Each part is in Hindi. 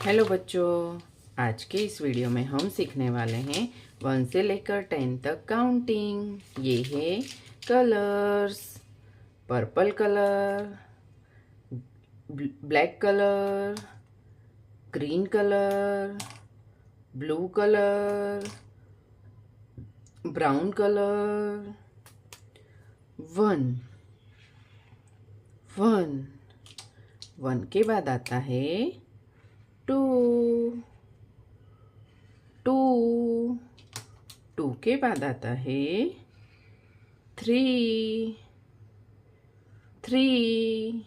हेलो बच्चों, आज के इस वीडियो में हम सीखने वाले हैं 1 से लेकर 10 तक काउंटिंग। ये है colours. Purple colour, black colour, green colour, blue colour, brown colour. 1 1 1 के बाद आता है 2 2 2 के बाद आता है 3 3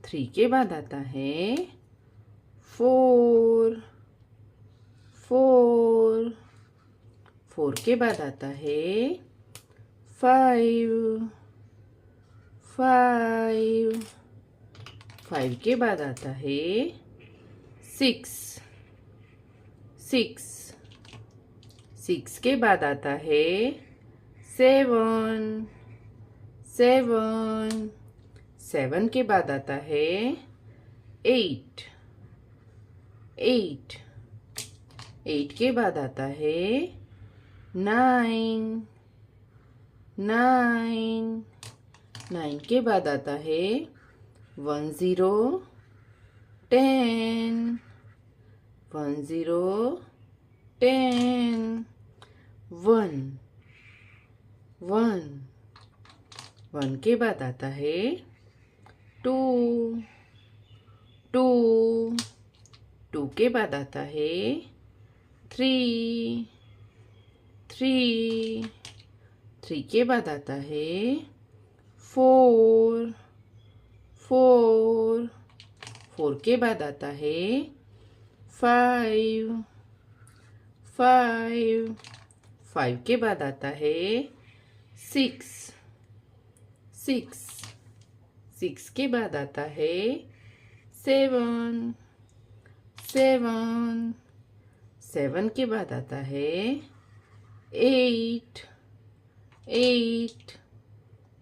3 के बाद आता है 4 4 4 के बाद आता है 5 5 5 के बाद आता है 6 6 6 के बाद आता है 7 7 7 के बाद आता है 8 8 8 के बाद आता है 9 9 9 के बाद आता है 1 0 10 1 0 10 1 1 1 के बाद आता है 2 2 2 के बाद आता है 3 3 3 के बाद आता है 4 4 4 के बाद आता है 5 5 5 के बाद आता है 6 6 6 के बाद आता है 7 7 7 के बाद आता है 8 8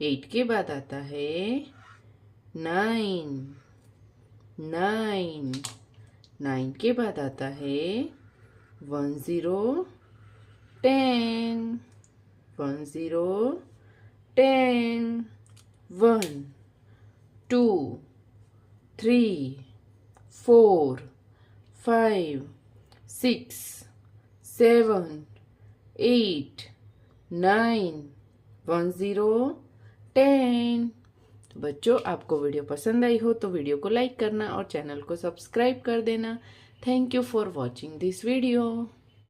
8 के बाद आता है 9 9 9 के बाद आता है 1 0 10 1 0 10 1 2 3 4 5 6 7 8 9 1 0 10। तो बच्चों, आपको वीडियो पसंद आई हो तो वीडियो को लाइक करना और चैनल को सब्सक्राइब कर देना। Thank you for watching this video.